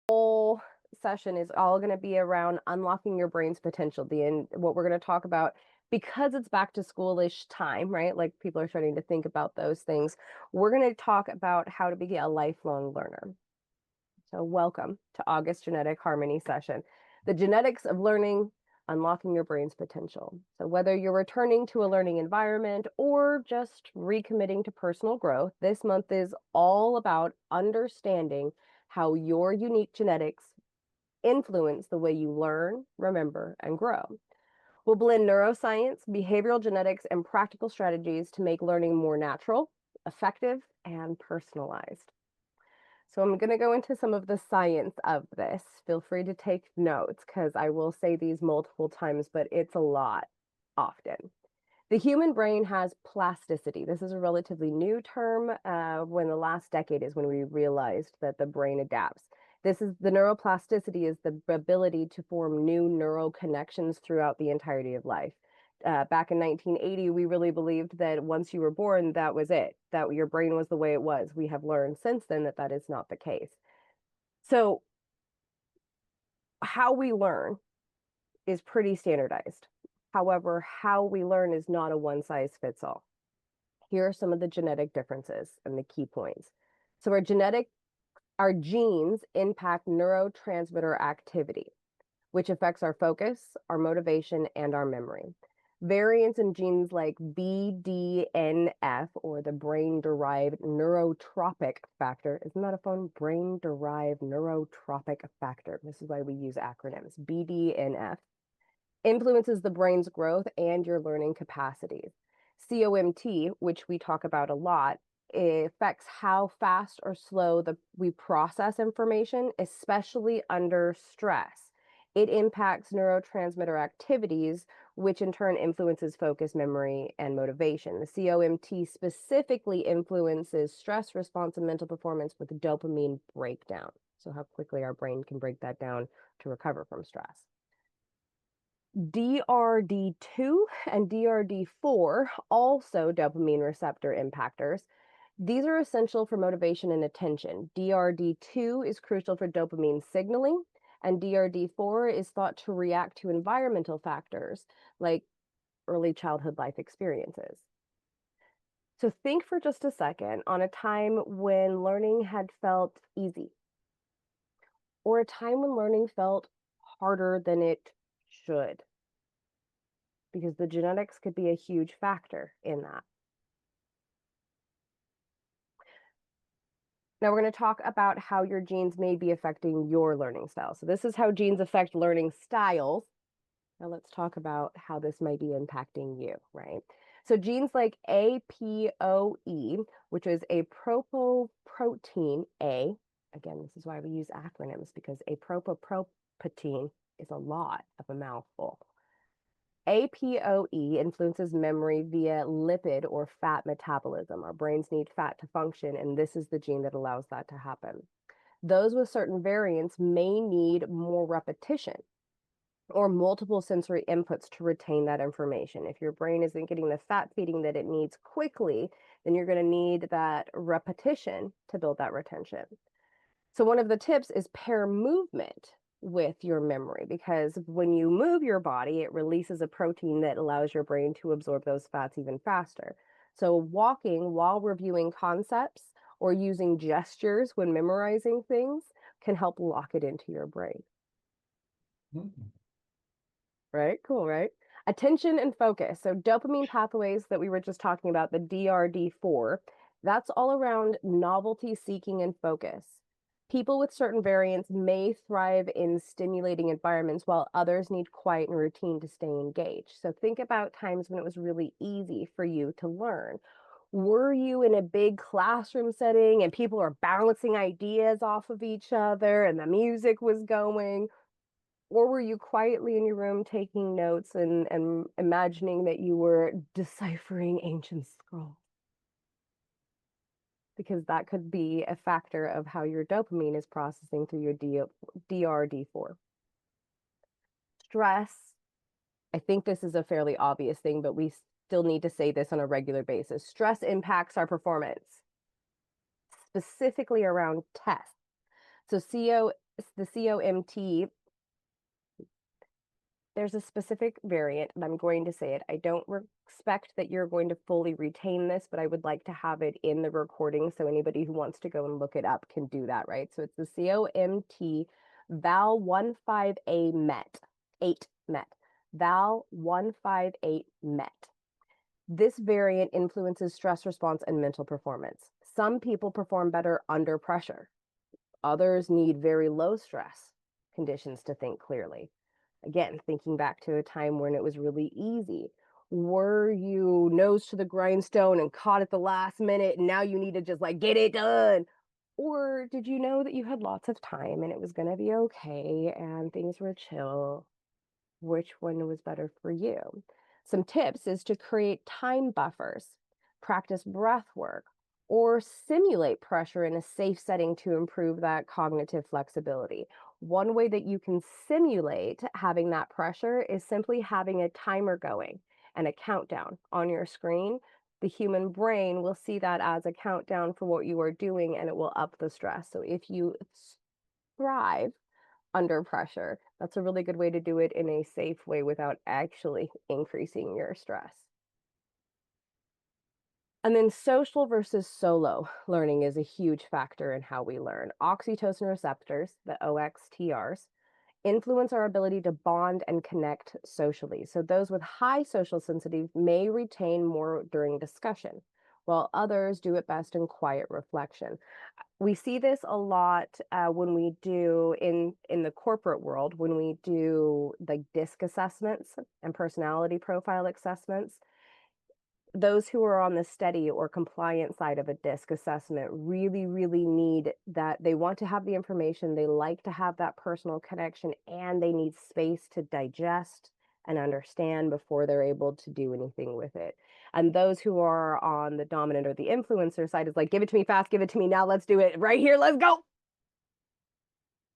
whole session is all going to be around unlocking your brain's potential. What we're going to talk about, because it's back to schoolish time, right? Like people are starting to think about those things. We're going to talk about how to be a lifelong learner. So welcome to August Genetic Harmony session. The genetics of learning, unlocking your brain's potential. So whether you're returning to a learning environment or just recommitting to personal growth, this month is all about understanding how your unique genetics influence the way you learn, remember, and grow. We'll blend neuroscience, behavioral genetics, and practical strategies to make learning more natural, effective, and personalized. So I'm going to go into some of the science of this. Feel free to take notes because I will say these multiple times, but it's a lot often. The human brain has plasticity. This is a relatively new term. When the last decade is when we realized that the brain adapts. This is the neuroplasticity is the ability to form new neural connections throughout the entirety of life. Back in 1980, we really believed that once you were born, that was it, that your brain was the way it was. We have learned since then that that is not the case. So how we learn is pretty standardized. However, how we learn is not a one size fits all. Here are some of the genetic differences and the key points. So our genes impact neurotransmitter activity, which affects our focus, our motivation, and our memory. Variants in genes like BDNF, or the brain-derived neurotropic factor. Isn't that a fun? Brain-derived neurotropic factor. This is why we use acronyms. BDNF influences the brain's growth and your learning capacities. COMT, which we talk about a lot, affects how fast or slow we process information, especially under stress. It impacts neurotransmitter activities, which in turn influences focus, memory, and motivation. The COMT specifically influences stress response and mental performance with dopamine breakdown. So how quickly our brain can break that down to recover from stress. DRD2 and DRD4, also dopamine receptor impactors. These are essential for motivation and attention. DRD2 is crucial for dopamine signaling, and DRD4 is thought to react to environmental factors like early childhood life experiences. So think for just a second on a time when learning had felt easy, or a time when learning felt harder than it should, because the genetics could be a huge factor in that. Now we're going to talk about how your genes may be affecting your learning style. So this is how genes affect learning styles. Now let's talk about how this might be impacting you, right? So genes like APOE, which is a apropoprotein A, again, this is why we use acronyms, because apropoprotein is a lot of a mouthful. APOE influences memory via lipid or fat metabolism. Our brains need fat to function, and this is the gene that allows that to happen. Those with certain variants may need more repetition or multiple sensory inputs to retain that information. If your brain isn't getting the fat feeding that it needs quickly, then you're going to need that repetition to build that retention. So one of the tips is pair movement with your memory, because when you move your body, it releases a protein that allows your brain to absorb those fats even faster. So walking while reviewing concepts or using gestures when memorizing things can help lock it into your brain. Right? Cool, right? Attention and focus. So dopamine pathways that we were just talking about, the DRD4, that's all around novelty seeking and focus. People with certain variants may thrive in stimulating environments while others need quiet and routine to stay engaged. So think about times when it was really easy for you to learn. Were you in a big classroom setting and people are bouncing ideas off of each other and the music was going? Or were you quietly in your room taking notes and imagining that you were deciphering ancient scrolls? Because that could be a factor of how your dopamine is processing through your DRD4. Stress, I think this is a fairly obvious thing, but we still need to say this on a regular basis. Stress impacts our performance, specifically around tests. So the COMT, there's a specific variant, and I'm going to say it. I don't expect that you're going to fully retain this, but I would like to have it in the recording so anybody who wants to go and look it up can do that, right? So it's the COMT Val 15A MET, 8 MET, Val 158 MET. This variant influences stress response and mental performance. Some people perform better under pressure. Others need very low stress conditions to think clearly. Again, thinking back to a time when it was really easy. Were you nose to the grindstone and caught at the last minute and now you need to just like get it done? Or did you know that you had lots of time and it was going to be okay and things were chill? Which one was better for you? Some tips is to create time buffers, practice breath work, or simulate pressure in a safe setting to improve that cognitive flexibility. One way that you can simulate having that pressure is simply having a timer going and a countdown on your screen. The human brain will see that as a countdown for what you are doing and it will up the stress. So if you thrive under pressure, that's a really good way to do it in a safe way without actually increasing your stress. And then social versus solo learning is a huge factor in how we learn. Oxytocin receptors, the OXTRs, influence our ability to bond and connect socially. So those with high social sensitivity may retain more during discussion, while others do it best in quiet reflection. We see this a lot when we do in the corporate world, when we do like DISC assessments and personality profile assessments. Those who are on the steady or compliant side of a DISC assessment really, really need that. They want to have the information, they like to have that personal connection, and they need space to digest and understand before they're able to do anything with it. And those who are on the dominant or the influencer side is like, give it to me fast, give it to me now, let's do it right here, let's go.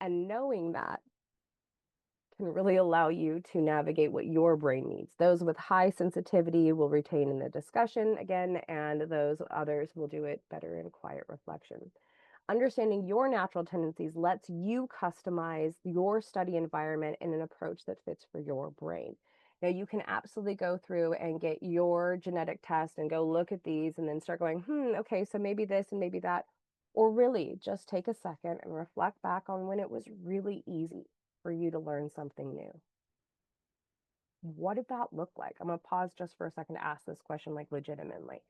And knowing that can really allow you to navigate what your brain needs. Those with high sensitivity will retain in the discussion again, and those others will do it better in quiet reflection. Understanding your natural tendencies lets you customize your study environment in an approach that fits for your brain. Now, you can absolutely go through and get your genetic test and go look at these and then start going, okay, so maybe this and maybe that. Or really just take a second and reflect back on when it was really easy for you to learn something new. What did that look like? I'm going to pause just for a second to ask this question like legitimately.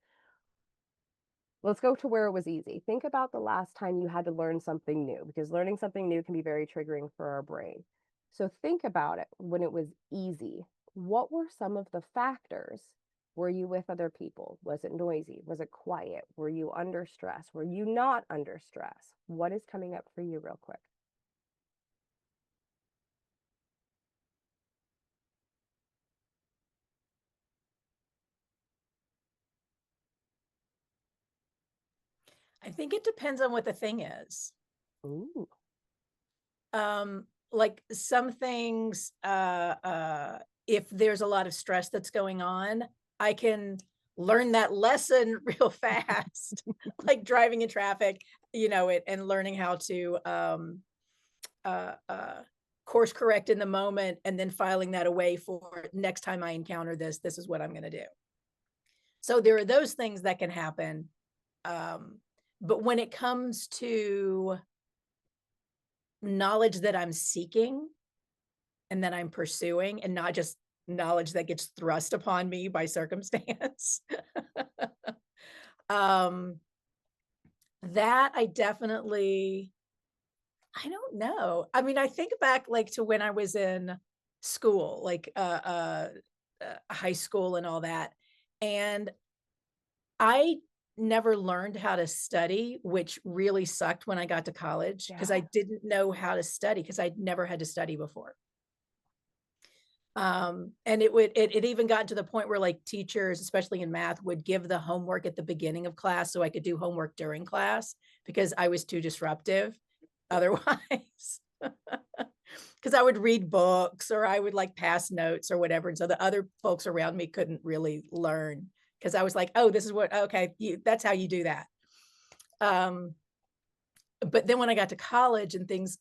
Let's go to where it was easy. Think about the last time you had to learn something new, because learning something new can be very triggering for our brain. So think about it when it was easy. What were some of the factors? Were you with other people? Was it noisy? Was it quiet? Were you under stress? Were you not under stress? What is coming up for you real quick? I think it depends on what the thing is. Ooh. Like some things, if there's a lot of stress that's going on, I can learn that lesson real fast, like driving in traffic, and learning how to course correct in the moment and then filing that away for next time I encounter this is what I'm going to do. So there are those things that can happen. But when it comes to knowledge that I'm seeking and that I'm pursuing, and not just knowledge that gets thrust upon me by circumstance, that I definitely, I don't know. I mean, I think back like to when I was in school, like high school and all that. And I never learned how to study, which really sucked when I got to college because I didn't know how to study because I'd never had to study before. And it even got to the point where like teachers, especially in math, would give the homework at the beginning of class so I could do homework during class because I was too disruptive otherwise. Because I would read books or I would like pass notes or whatever. And so the other folks around me couldn't really learn because I was like, oh, this is what, okay, that's how you do that. But then when I got to college and things,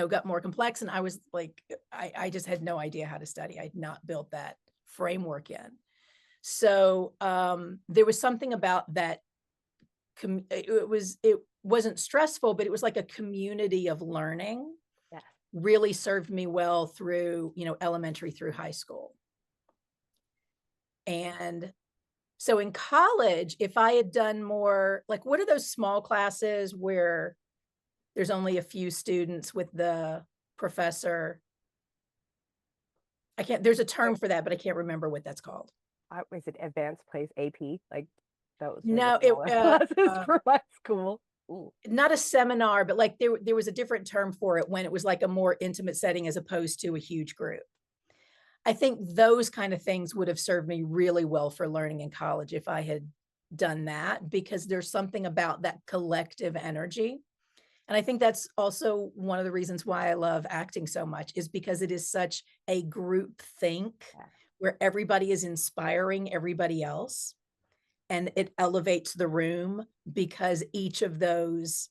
got more complex. And I was like, I just had no idea how to study. I'd not built that framework in. So there was something about that. It wasn't stressful, but it was like a community of learning. Yeah. Really served me well through, elementary through high school. And so in college, if I had done more, like, what are those small classes where there's only a few students with the professor? There's a term for that, but I can't remember what that's called. Is it advanced place AP? Like those were the No, smaller classes for my school. Ooh. Not a seminar, but like there was a different term for it when it was like a more intimate setting as opposed to a huge group. I think those kind of things would have served me really well for learning in college if I had done that, because there's something about that collective energy. And I think that's also one of the reasons why I love acting so much, is because it is such a group think where everybody is inspiring everybody else, and it elevates the room because each of those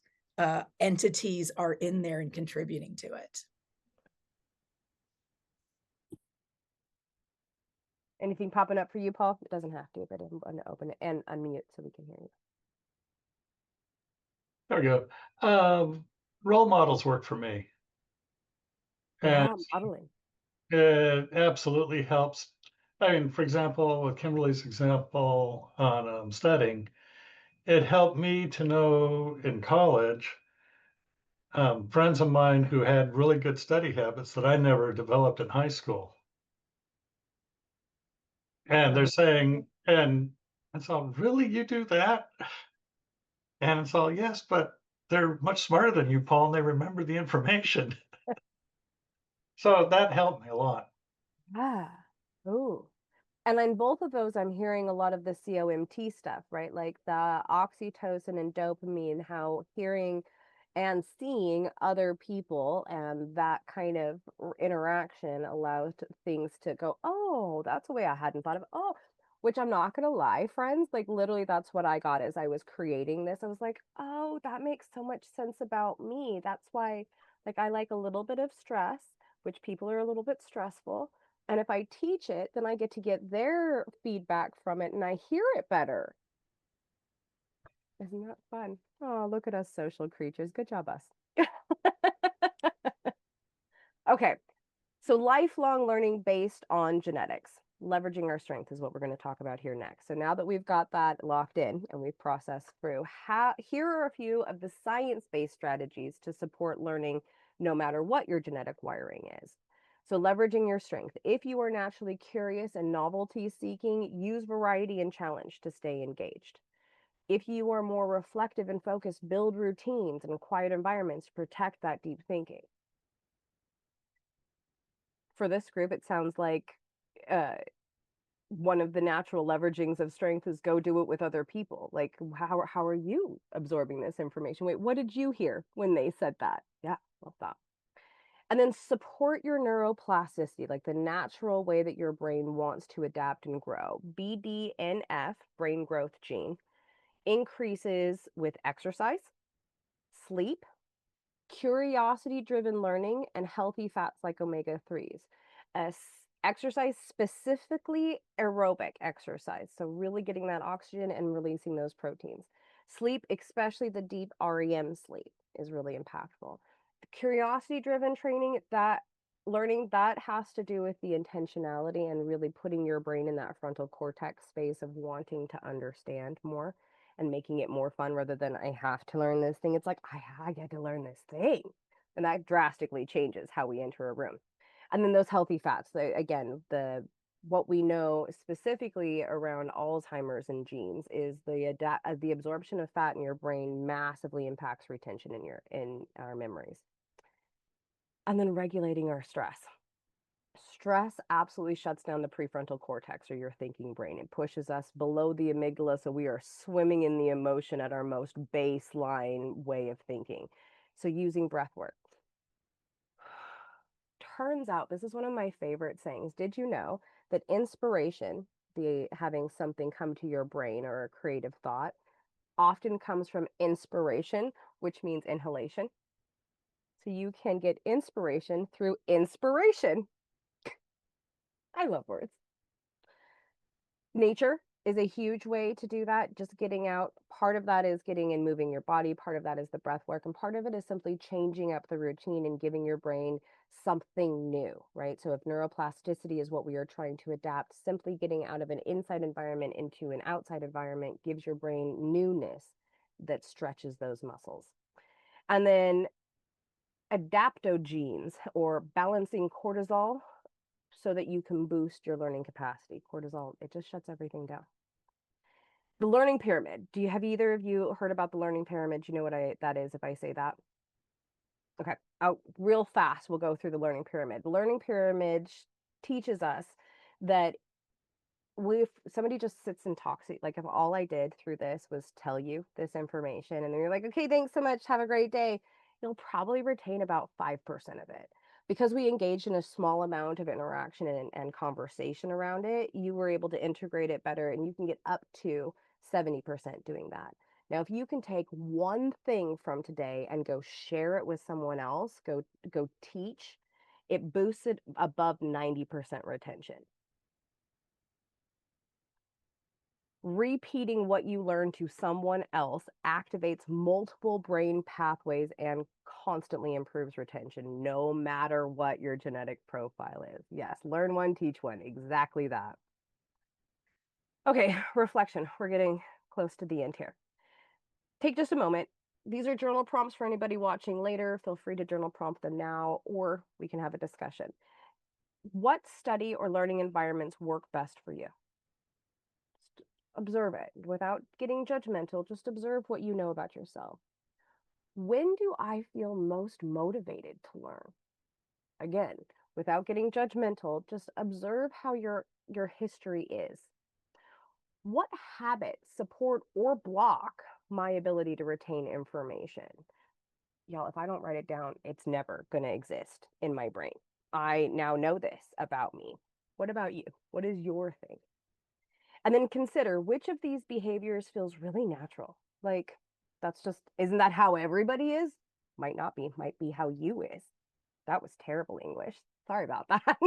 entities are in there and contributing to it. Anything popping up for you, Paul? It doesn't have to, but I'm going to open it and unmute so we can hear you. There we go. Role models work for me. And Yeah, modeling. it absolutely helps. I mean, for example, with Kimberly's example on studying, it helped me to know in college, friends of mine who had really good study habits that I never developed in high school. And they're saying, and it's all, really, you do that? And it's all, yes, but they're much smarter than you, Paul, and they remember the information. So that helped me a lot. Yeah. Ooh. And in both of those, I'm hearing a lot of the COMT stuff, right? Like the oxytocin and dopamine, how hearing and seeing other people and that kind of interaction allows things to go, oh, that's a way I hadn't thought of. Oh, which I'm not going to lie, friends. Like literally, that's what I got as I was creating this. I was like, oh, that makes so much sense about me. That's why, like, I like a little bit of stress, which people are a little bit stressful. And if I teach it, then I get to get their feedback from it and I hear it better. Isn't that fun? Oh, look at us social creatures. Good job, us. Okay, so lifelong learning based on genetics. Leveraging our strength is what we're going to talk about here next. So now that we've got that locked in and we've processed through, here are a few of the science-based strategies to support learning no matter what your genetic wiring is. So leveraging your strength. If you are naturally curious and novelty seeking, use variety and challenge to stay engaged. If you are more reflective and focused, build routines and quiet environments to protect that deep thinking. For this group, it sounds like one of the natural leveragings of strength is go do it with other people. Like, how are you absorbing this information? Wait, what did you hear when they said that? Yeah, love that. And then support your neuroplasticity, like the natural way that your brain wants to adapt and grow. BDNF, brain growth gene, increases with exercise, sleep, curiosity-driven learning, and healthy fats like omega-3s. Exercise, specifically aerobic exercise, so really getting that oxygen and releasing those proteins. Sleep, especially the deep REM sleep, is really impactful. Curiosity-driven training, that learning, that has to do with the intentionality and really putting your brain in that frontal cortex space of wanting to understand more and making it more fun rather than I have to learn this thing. It's like, I get to learn this thing. And that drastically changes how we enter a room. And then those healthy fats, again, what we know specifically around Alzheimer's and genes is the absorption of fat in your brain massively impacts retention in our memories. And then regulating our stress. Stress absolutely shuts down the prefrontal cortex, or your thinking brain. It pushes us below the amygdala, so we are swimming in the emotion at our most baseline way of thinking. So using breath work. Turns out, this is one of my favorite sayings. Did you know that inspiration, having something come to your brain or a creative thought, often comes from inspiration, which means inhalation? so you can get inspiration through inspiration. I love words. Nature is a huge way to do that. Just getting out. Part of that is getting and moving your body. Part of that is the breath work. And part of it is simply changing up the routine and giving your brain something new, right? So if neuroplasticity is what we are trying to adapt, simply getting out of an inside environment into an outside environment gives your brain newness that stretches those muscles. And then adaptogenes, or balancing cortisol so that you can boost your learning capacity. Cortisol, it just shuts everything down. The learning pyramid. Have either of you heard about the learning pyramid? Do you know what that is if I say that? Okay. Out real fast, we'll go through the learning pyramid. The learning pyramid teaches us that if somebody just sits and talks, like if all I did through this was tell you this information and then you're like, okay, thanks so much, have a great day, you'll probably retain about 5% of it. Because we engaged in a small amount of interaction and conversation around it, you were able to integrate it better, and you can get up to 70% doing that. Now, if you can take one thing from today and go share it with someone else, go teach, it boosts it above 90% retention. Repeating what you learn to someone else activates multiple brain pathways and constantly improves retention, no matter what your genetic profile is. Yes, learn one, teach one, exactly that. Okay, reflection. We're getting close to the end here. Take just a moment. These are journal prompts for anybody watching later. Feel free to journal prompt them now, or we can have a discussion. What study or learning environments work best for you? Observe it without getting judgmental. Just observe what you know about yourself. When do I feel most motivated to learn? Again, without getting judgmental, just observe how your history is. What habits support or block my ability to retain information? Y'all, if I don't write it down, it's never going to exist in my brain. I now know this about me. What about you? What is your thing? And then consider which of these behaviors feels really natural. Like, isn't that how everybody is? Might not be, might be how you is. That was terrible English. Sorry about that.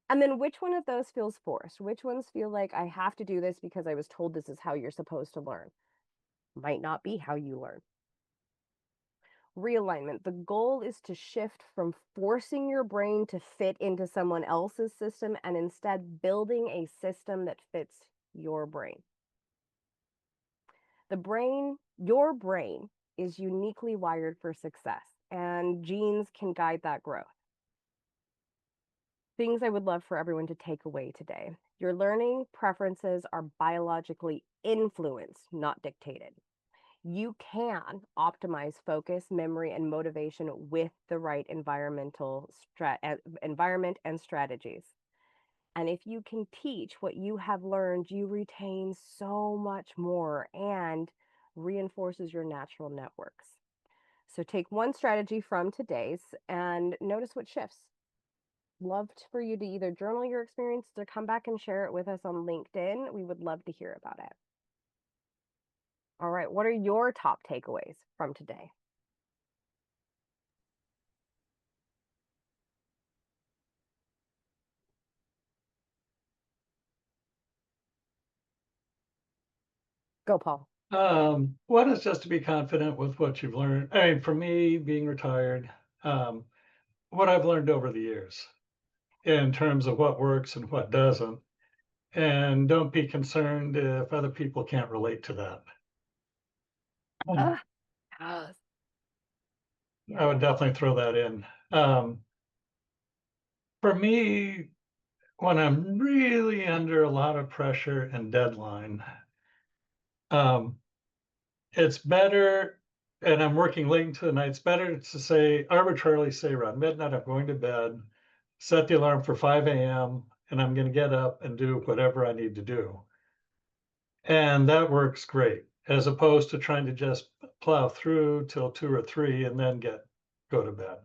And then which one of those feels forced? Which ones feel like I have to do this because I was told this is how you're supposed to learn? Might not be how you learn. Realignment. The goal is to shift from forcing your brain to fit into someone else's system and instead building a system that fits your brain. Your brain is uniquely wired for success, and genes can guide that growth. Things I would love for everyone to take away today. Your learning preferences are biologically influenced, not dictated. You can optimize focus, memory, and motivation with the right environment and strategies. And if you can teach what you have learned, you retain so much more and reinforces your natural networks. So take one strategy from today's and notice what shifts. Love for you to either journal your experience or come back and share it with us on LinkedIn. We would love to hear about it. All right, what are your top takeaways from today? Go, Paul. One is just to be confident with what you've learned. I mean, for me, being retired, what I've learned over the years in terms of what works and what doesn't. And don't be concerned if other people can't relate to that. Yes. I would definitely throw that in. For me, when I'm really under a lot of pressure and deadline, it's better, and I'm working late into the night, it's better to arbitrarily say around midnight, I'm going to bed, set the alarm for 5 a.m., and I'm going to get up and do whatever I need to do. And that works great, as opposed to trying to just plow through till 2 or 3 and then go to bed.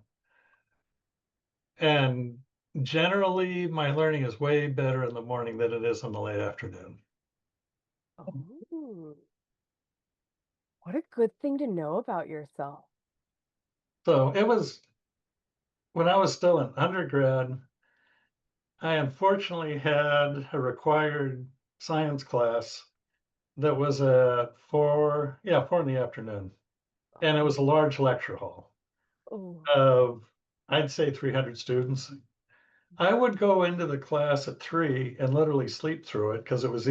And generally, my learning is way better in the morning than it is in the late afternoon. Oh, what a good thing to know about yourself. So it was when I was still in undergrad, I unfortunately had a required science class that was at 4, yeah, 4 in the afternoon. And it was a large lecture hall Oh, of, I'd say 300 students. I would go into the class at 3 and literally sleep through it because it was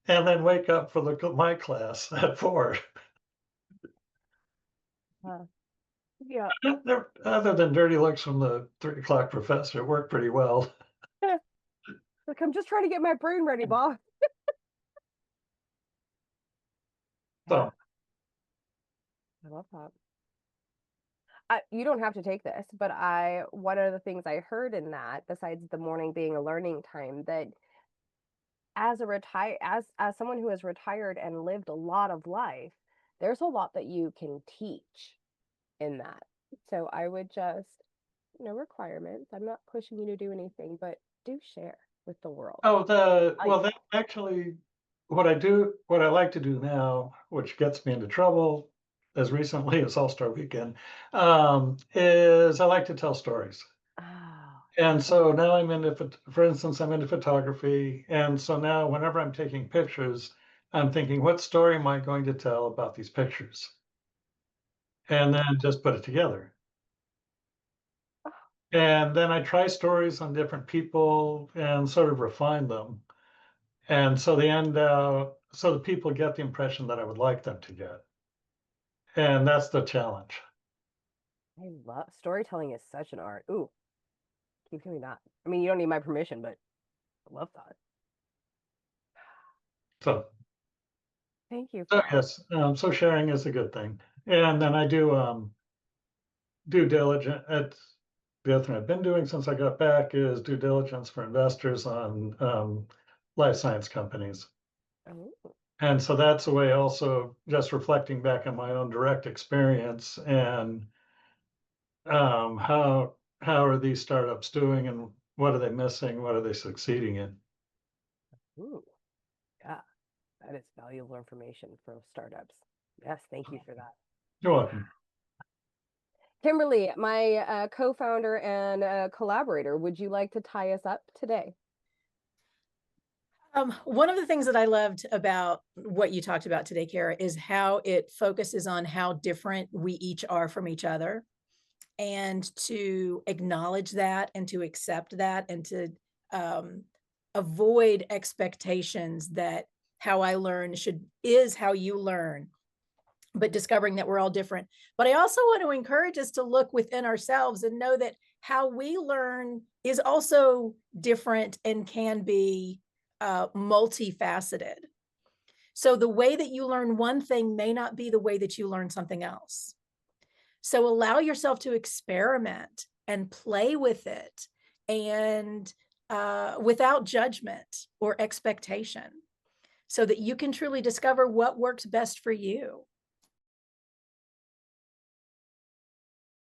and then wake up for my class at 4. huh. Yeah. Other than dirty looks from the 3 o'clock professor, it worked pretty well. Like, I'm just trying to get my brain ready, boss. Yeah, So, I love that. You don't have to take this, but one of the things I heard in that, besides the morning being a learning time, that as someone who has retired and lived a lot of life, there's a lot that you can teach in that. So I would just, no requirements. I'm not pushing you to do anything, but do share with the world. that actually, what I like to do now, which gets me into trouble as recently as All-Star Weekend, is I like to tell stories. Oh, And so now for instance, I'm into photography. And so now whenever I'm taking pictures, I'm thinking, what story am I going to tell about these pictures? And then just put it together. oh, And then I try stories on different people and sort of refine them. And so so the people get the impression that I would like them to get. And that's the challenge. I love storytelling is such an art. Ooh, keep doing that. I mean, you don't need my permission, but I love that. So, Thank you for so that. yes, so sharing is a good thing. And then I do due diligence. The other thing I've been doing since I got back is due diligence for investors on life science companies. Oh, And so that's a way also just reflecting back on my own direct experience and how are these startups doing and what are they missing? What are they succeeding in? ooh, yeah, that is valuable information for startups. Yes, thank you for that. You're welcome. Kimberly, my co-founder and collaborator, would you like to tie us up today? One of the things that I loved about what you talked about today, Cara, is how it focuses on how different we each are from each other, and to acknowledge that and to accept that and to um, avoid expectations that how I learn is how you learn, but discovering that we're all different. But I also want to encourage us to look within ourselves and know that how we learn is also different and can be multifaceted. So the way that you learn one thing may not be the way that you learn something else. So allow yourself to experiment and play with it, and without judgment or expectation, so that you can truly discover what works best for you.